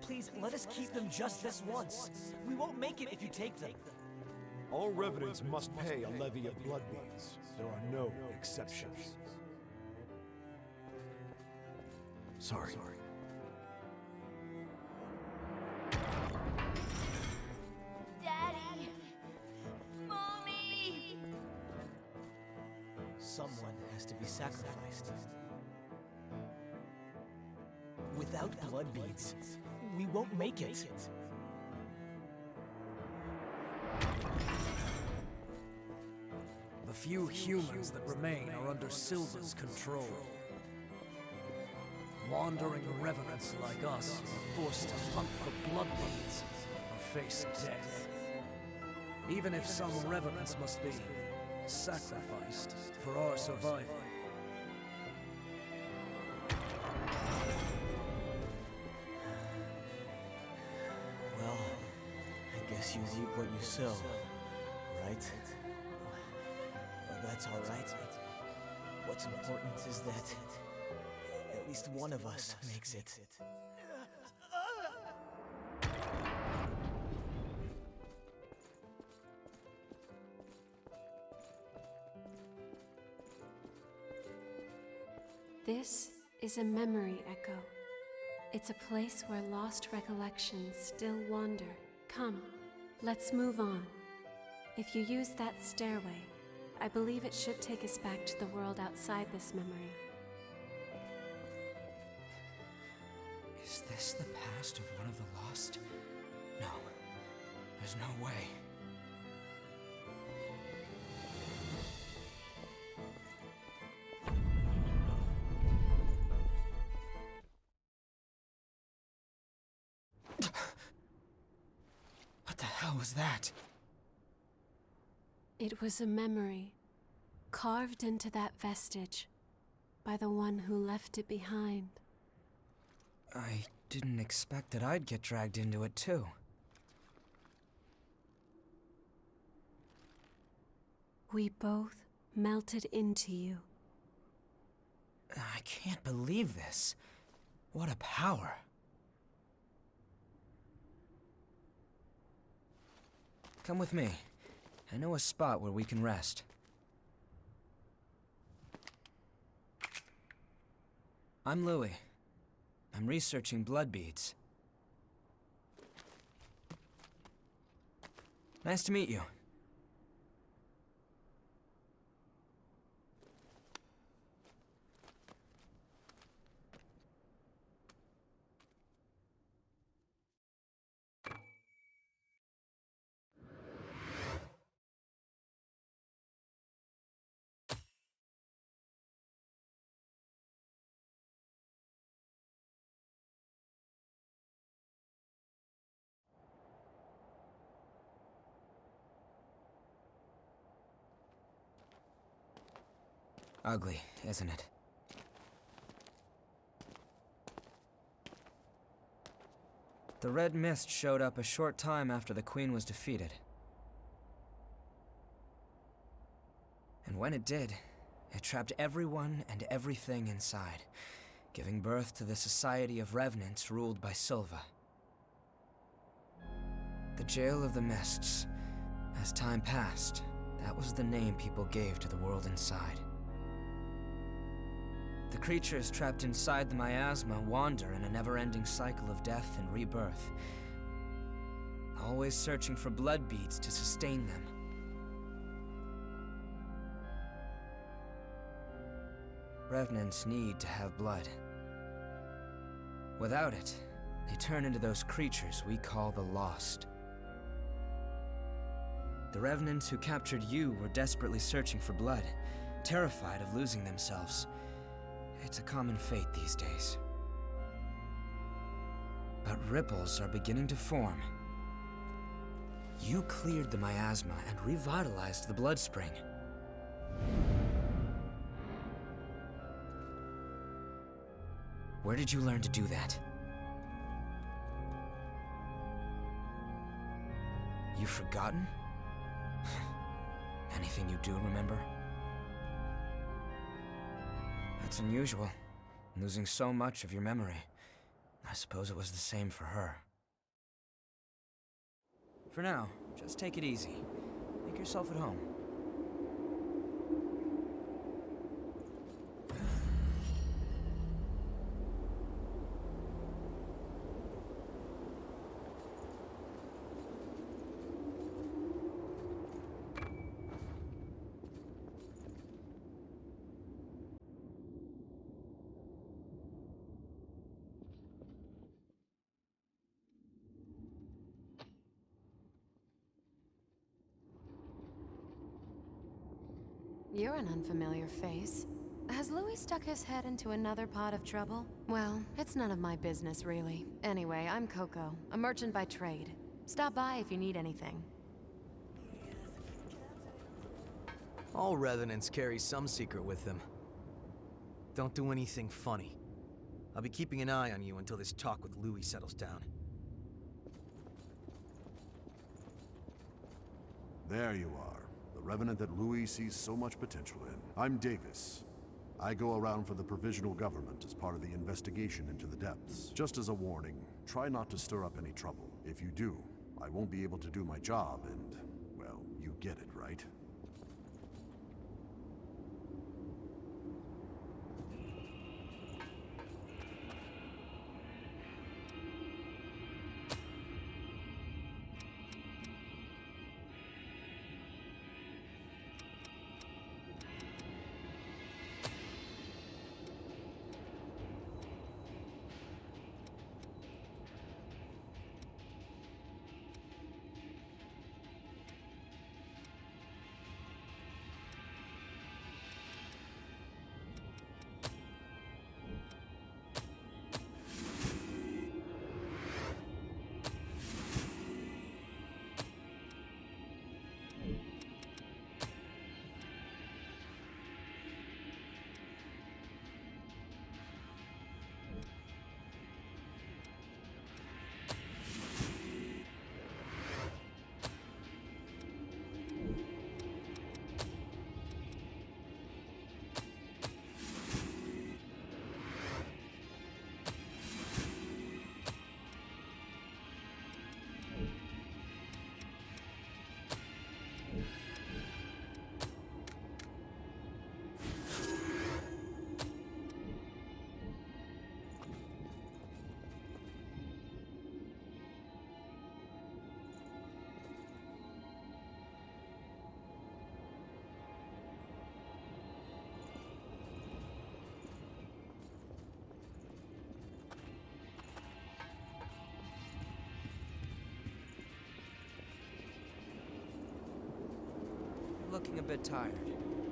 Please, let us keep them just this once. We won't make it if you take them. All revenants must pay a levy of blood beads. There are no exceptions. Sorry. Daddy! Mommy! Someone has to be sacrificed. Without blood beads, we won't make it. The few humans that remain are under Silva's control. Wandering revenants like us are forced to hunt for blood beads or face death. Even if some revenants must be sacrificed for our survival. Well, I guess you reap what you sow, right? Well, that's all right. What's important is that at least one of us makes it. This is a memory echo. It's a place where lost recollections still wander. Come, let's move on. If you use that stairway, I believe it should take us back to the world outside this memory. Is this the past of one of the lost? No, there's no way. What the hell was that? It was a memory, carved into that vestige by the one who left it behind. I didn't expect that I'd get dragged into it too. We both melted into you. I can't believe this. What a power. Come with me. I know a spot where we can rest. I'm Louie. I'm researching blood beads. Nice to meet you. Ugly, isn't it? The red mist showed up a short time after the Queen was defeated. And when it did, it trapped everyone and everything inside, giving birth to the Society of Revenants ruled by Silva. The Jail of the Mists. As time passed, that was the name people gave to the world inside. The creatures trapped inside the miasma wander in a never-ending cycle of death and rebirth, always searching for blood beads to sustain them. Revenants need to have blood. Without it, they turn into those creatures we call the Lost. The Revenants who captured you were desperately searching for blood, terrified of losing themselves. It's a common fate these days. But ripples are beginning to form. You cleared the miasma and revitalized the blood spring. Where did you learn to do that? You've forgotten? Anything you do remember? That's unusual, losing so much of your memory. I suppose it was the same for her. For now, just take it easy. Make yourself at home. You're an unfamiliar face. Has Louie stuck his head into another pot of trouble? Well, it's none of my business, really. Anyway, I'm Coco, a merchant by trade. Stop by if you need anything. All Revenants carry some secret with them. Don't do anything funny. I'll be keeping an eye on you until this talk with Louie settles down. There you are. The Revenant that Louie sees so much potential in. I'm Davis. I go around for the Provisional Government as part of the investigation into the depths. Just as a warning, try not to stir up any trouble. If you do, I won't be able to do my job and, well, you get it, right? Looking a bit tired.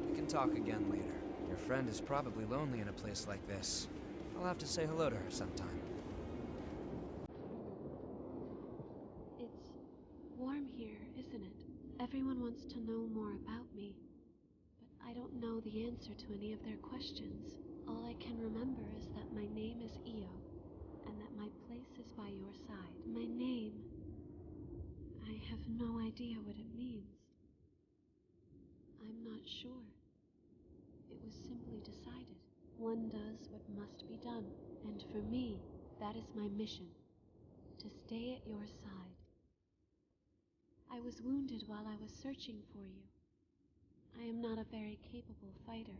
We can talk again later. Your friend is probably lonely in a place like this. I'll have to say hello to her sometime. It's warm here, isn't it? Everyone wants to know more about me, but I don't know the answer to any of their questions. All I can remember is that my name is Io, and that my place is by your side. My name, I have no idea what it means. I'm not sure. It was simply decided. One does what must be done, and for me, that is my mission, to stay at your side. I was wounded while I was searching for you. I am not a very capable fighter.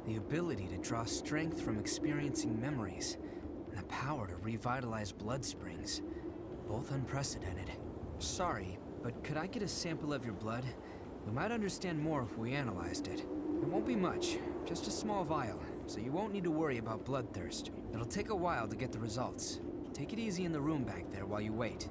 The ability to draw strength from experiencing memories, and the power to revitalize blood springs. Both unprecedented. Sorry, but could I get a sample of your blood? We might understand more if we analyzed it. It won't be much, just a small vial, so you won't need to worry about bloodthirst. It'll take a while to get the results. Take it easy in the room back there while you wait.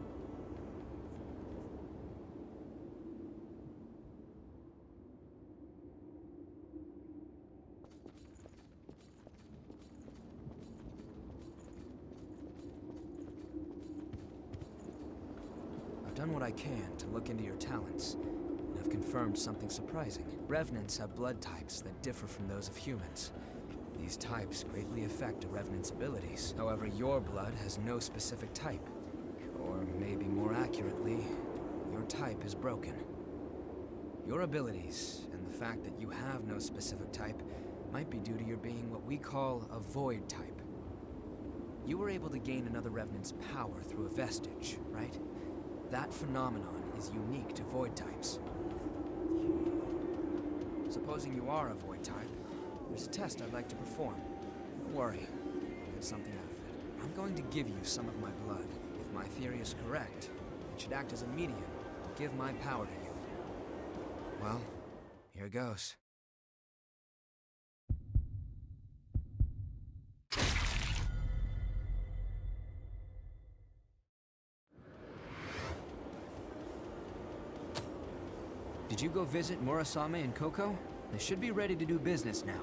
I've done what I can to look into your talents, and I've confirmed something surprising. Revenants have blood types that differ from those of humans. These types greatly affect a Revenant's abilities. However, your blood has no specific type. Or maybe more accurately, your type is broken. Your abilities, and the fact that you have no specific type, might be due to your being what we call a void type. You were able to gain another Revenant's power through a vestige, right? That phenomenon is unique to void types. Supposing you are a void type, there's a test I'd like to perform. Don't worry, I'll get something out of it. I'm going to give you some of my blood. If my theory is correct, it should act as a medium to give my power to you. Well, here goes. Did you go visit Murasame and Coco? They should be ready to do business now.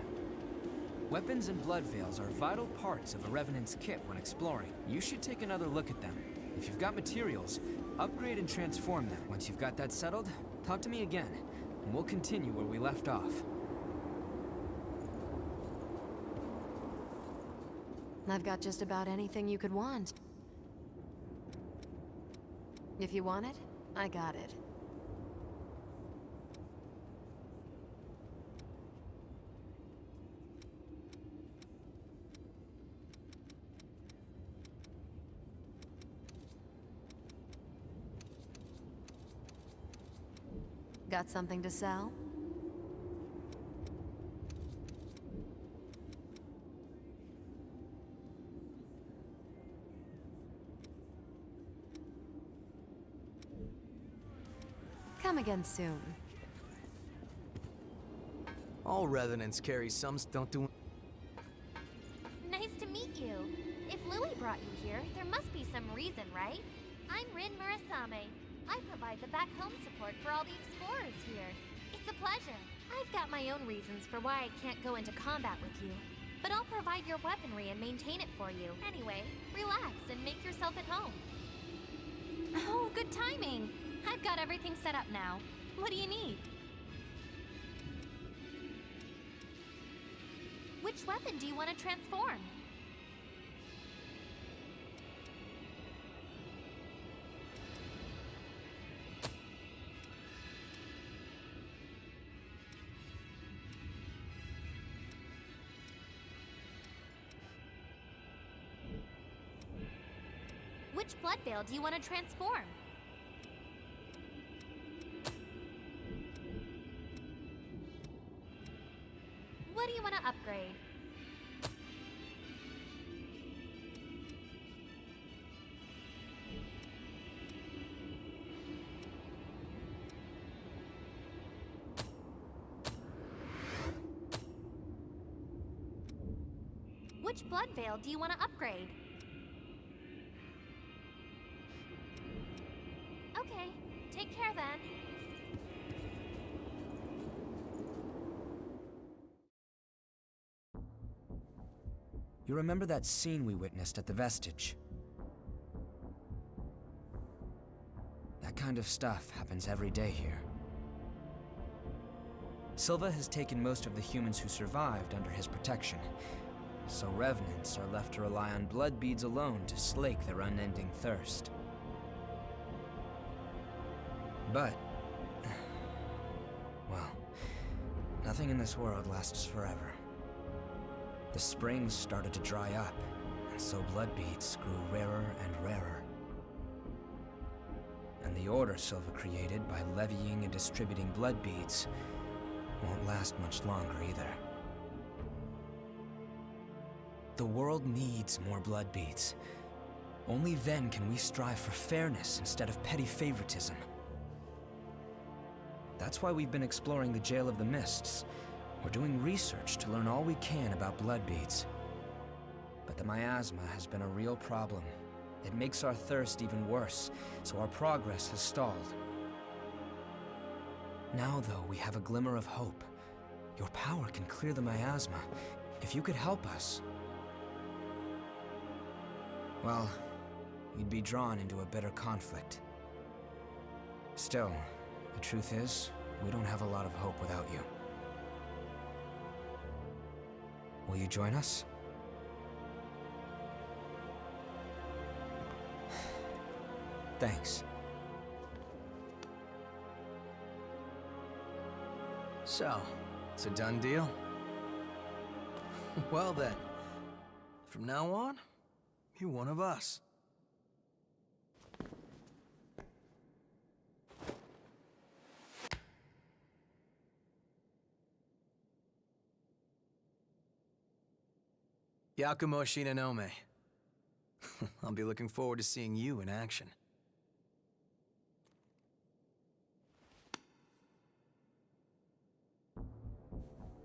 Weapons and blood veils are vital parts of a Revenant's kit when exploring. You should take another look at them. If you've got materials, upgrade and transform them. Once you've got that settled, talk to me again, and we'll continue where we left off. I've got just about anything you could want. If you want it, I got it. Got something to sell? Come again soon. All Revenants carry some don't do. Nice to meet you. If Louie brought you here, there must be some reason, right? I'm Rin Murasame. I provide the back home support for all the explorers here. It's a pleasure. I've got my own reasons for why I can't go into combat with you, but I'll provide your weaponry and maintain it for you. Anyway, relax and make yourself at home. Oh, good timing. I've got everything set up now. What do you need? Which weapon do you want to transform? Which blood veil do you want to transform? What do you want to upgrade? Which blood veil do you want to upgrade? Okay, take care then. You remember that scene we witnessed at the Vestige? That kind of stuff happens every day here. Silva has taken most of the humans who survived under his protection, so Revenants are left to rely on blood beads alone to slake their unending thirst. But, well, nothing in this world lasts forever. The springs started to dry up, and so blood beads grew rarer and rarer. And the order Silva created by levying and distributing blood beads won't last much longer either. The world needs more blood beads. Only then can we strive for fairness instead of petty favoritism. That's why we've been exploring the Jail of the Mists. We're doing research to learn all we can about blood beads. But the miasma has been a real problem. It makes our thirst even worse, so our progress has stalled. Now, though, we have a glimmer of hope. Your power can clear the miasma. If you could help us... well, you'd be drawn into a bitter conflict. Still, the truth is, we don't have a lot of hope without you. Will you join us? Thanks. So, it's a done deal? Well then, from now on, you're one of us. Yakumo Shinonome. I'll be looking forward to seeing you in action.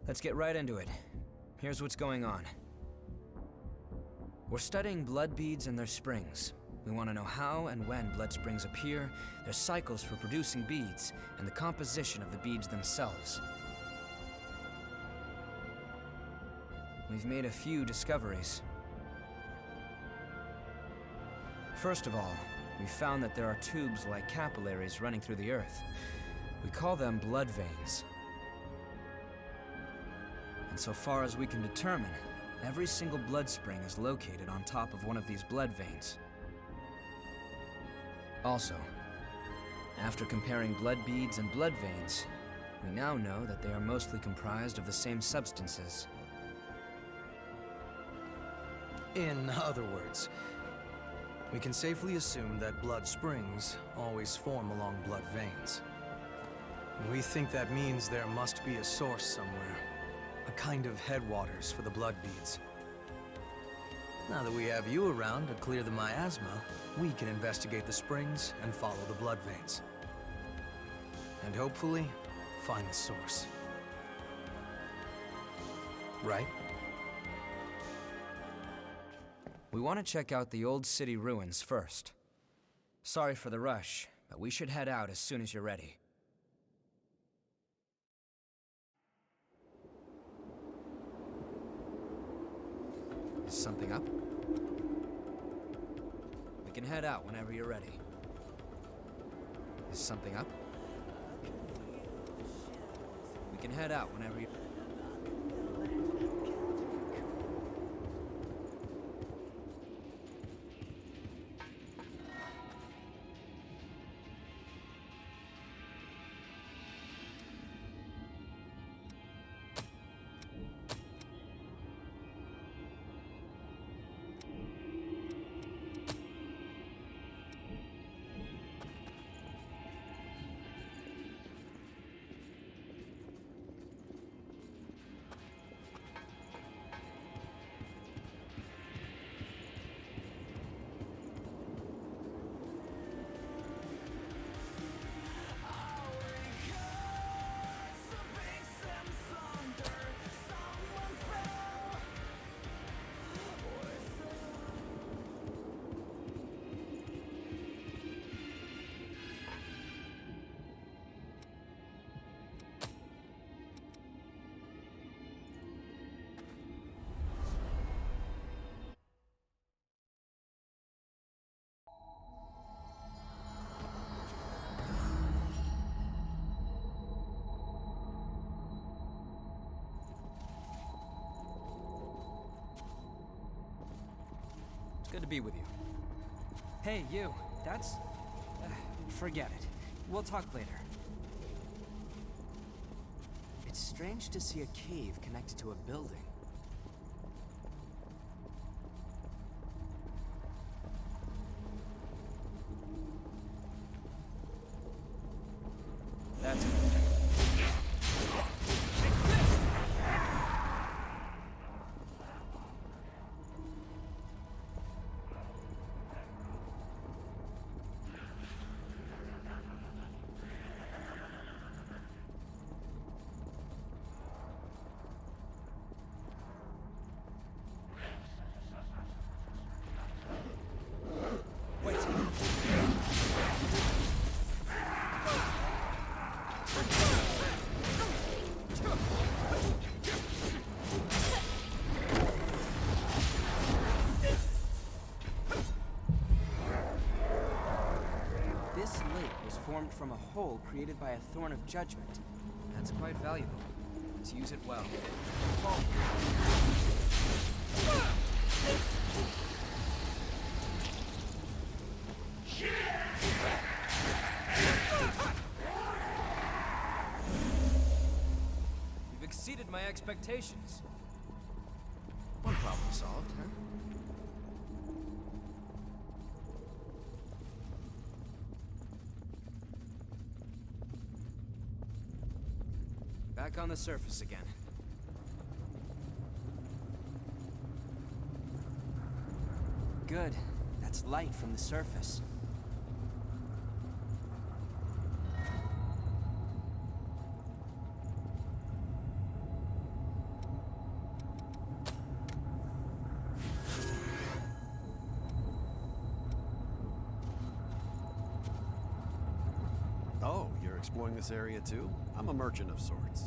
Let's get right into it. Here's what's going on. We're studying blood beads and their springs. We want to know how and when blood springs appear, their cycles for producing beads, and the composition of the beads themselves. We've made a few discoveries. First of all, we found that there are tubes like capillaries running through the earth. We call them blood veins. And so far as we can determine, every single blood spring is located on top of one of these blood veins. Also, after comparing blood beads and blood veins, we now know that they are mostly comprised of the same substances. In other words, we can safely assume that blood springs always form along blood veins. We think that means there must be a source somewhere, a kind of headwaters for the blood beads. Now that we have you around to clear the miasma, we can investigate the springs and follow the blood veins. And hopefully, find the source. Right? We want to check out the old city ruins first. Sorry for the rush, but we should head out as soon as you're ready. Is something up? We can head out whenever you're ready. Is something up? We can head out whenever you... Good to be with you. Hey, you. That's... forget it. We'll talk later. It's strange to see a cave connected to a building. That's... formed from a hole created by a thorn of judgment. That's quite valuable. Let's use it well. You've exceeded my expectations. One problem solved, huh? Back on the surface again. Good. That's light from the surface. Oh, you're exploring this area too? I'm a merchant of sorts.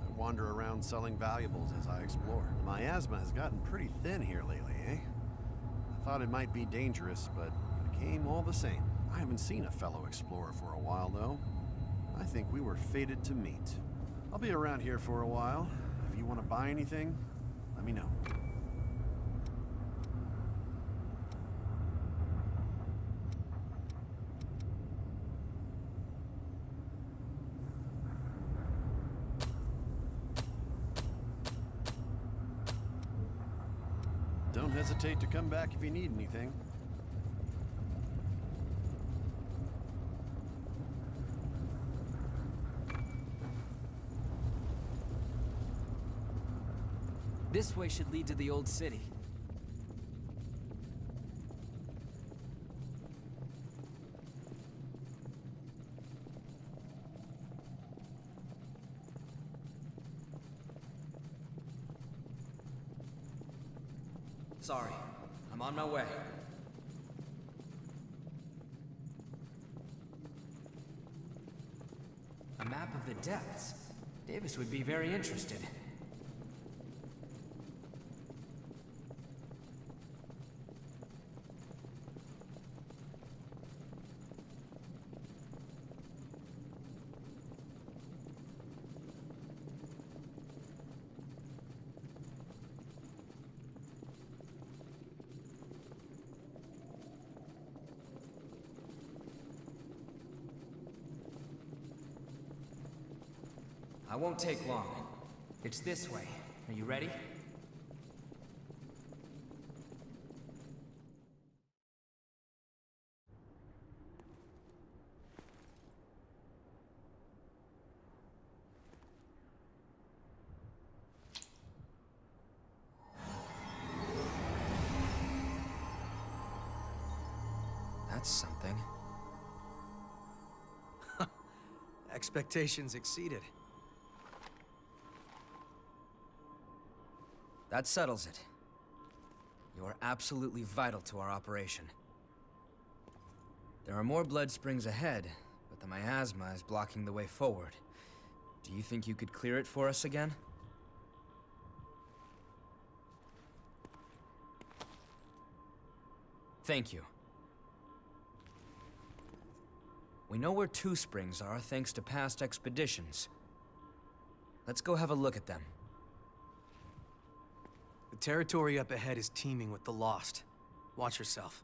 I wander around selling valuables as I explore. My asthma has gotten pretty thin here lately, eh? I thought it might be dangerous, but I came all the same. I haven't seen a fellow explorer for a while, though. I think we were fated to meet. I'll be around here for a while. If you want to buy anything, let me know. Don't hesitate to come back if you need anything. This way should lead to the old city. Sorry, I'm on my way. A map of the depths. Davis would be very interested. I won't take long. It's this way. Are you ready? That's something. Expectations exceeded. That settles it. You're absolutely vital to our operation. There are more blood springs ahead, but the miasma is blocking the way forward. Do you think you could clear it for us again? Thank you. We know where two springs are thanks to past expeditions. Let's go have a look at them. The territory up ahead is teeming with the lost. Watch yourself.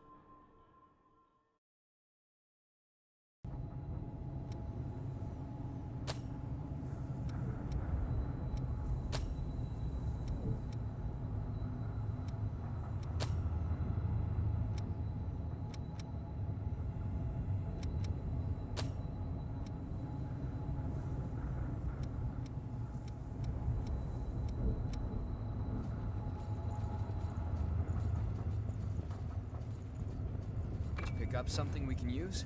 Pick up something we can use?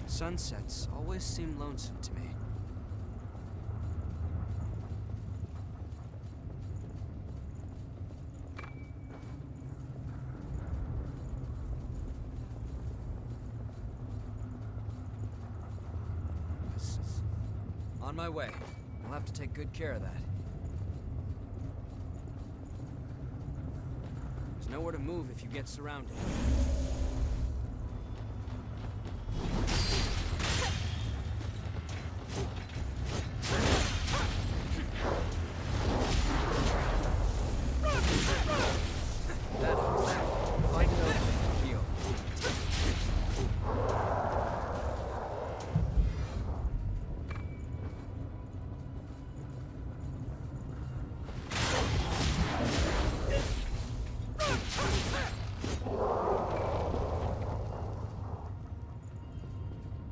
Sunsets always seem lonesome to me. On my way. I'll have to take good care of that. There's nowhere to move if you get surrounded.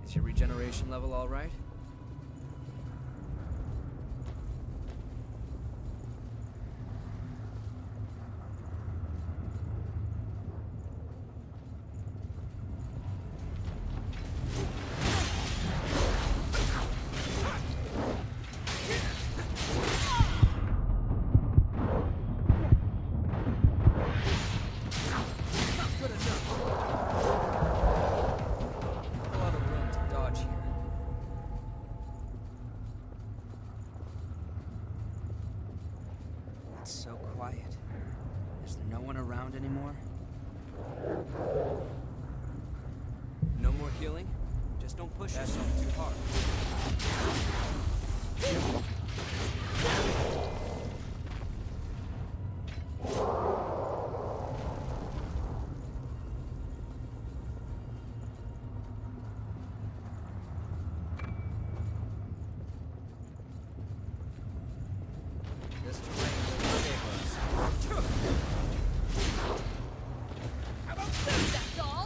Is your regeneration level all right? So quiet. Is there no one around anymore? No more healing? Just don't push yourself too hard. This terrain will favor us. How about this, that's all?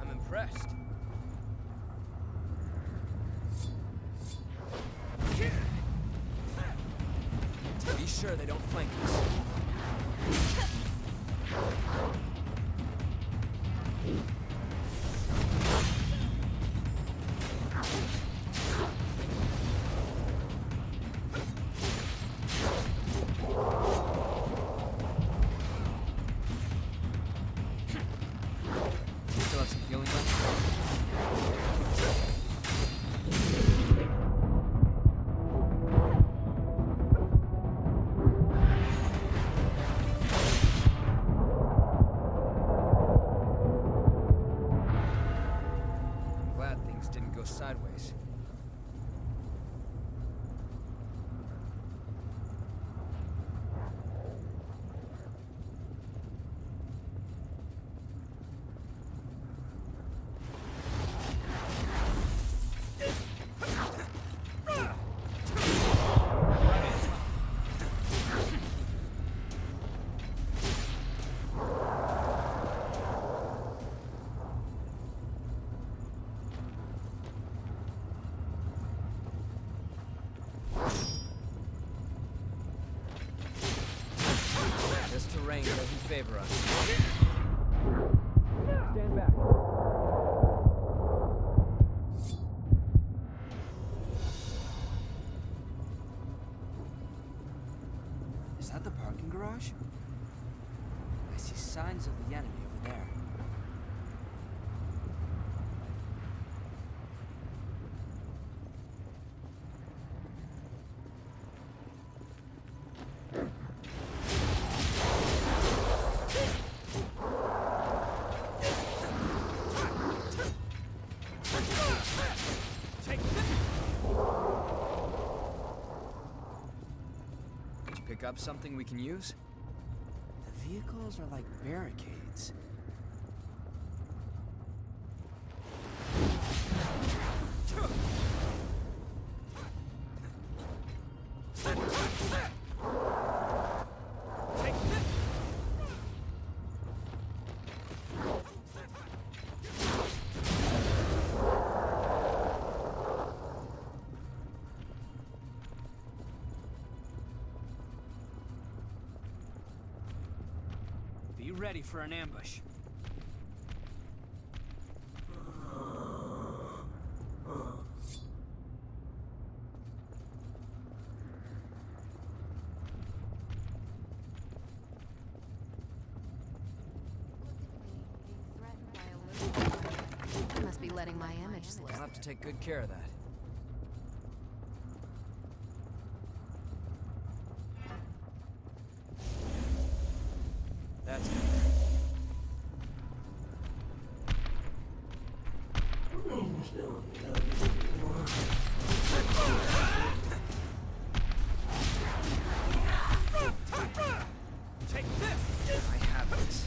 I'm impressed. Be sure they don't flank us. Still have some healing left? I'm glad things didn't go sideways. This terrain doesn't favor us. Stand back. Is that the parking garage? I see signs of the enemy over there. Did you pick up something we can use? The vehicles are like barricades. Be ready for an ambush. letting my image slip. I'll have to take good care of that. That's better. Take this! I have this.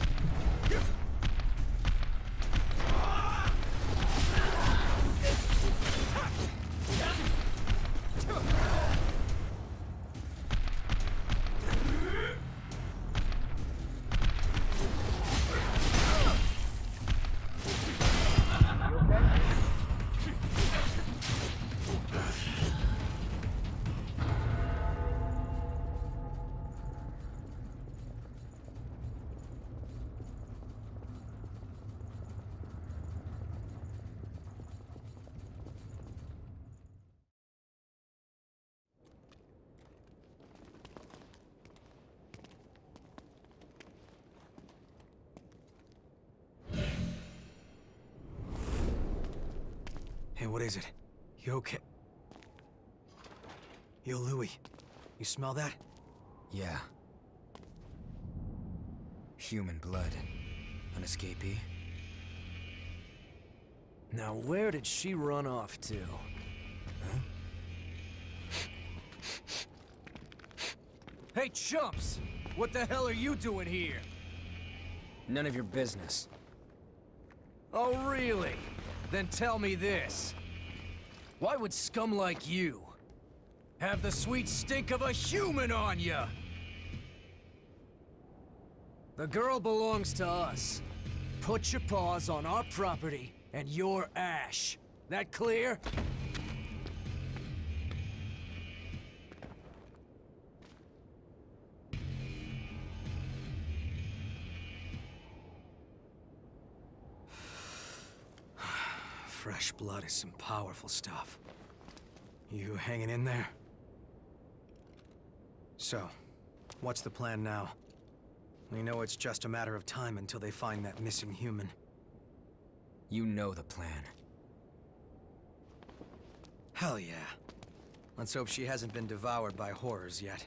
Hey, what is it? You okay? Yo, Louie. You smell that? Yeah. Human blood. An escapee? Now where did she run off to? Huh? Hey, chumps! What the hell are you doing here? None of your business. Oh, really? Then tell me this. Why would scum like you have the sweet stink of a human on ya? The girl belongs to us. Put your paws on our property and your ash. That clear? Fresh blood is some powerful stuff. You hanging in there? So, what's the plan now? We know it's just a matter of time until they find that missing human. You know the plan. Hell yeah. Let's hope she hasn't been devoured by horrors yet.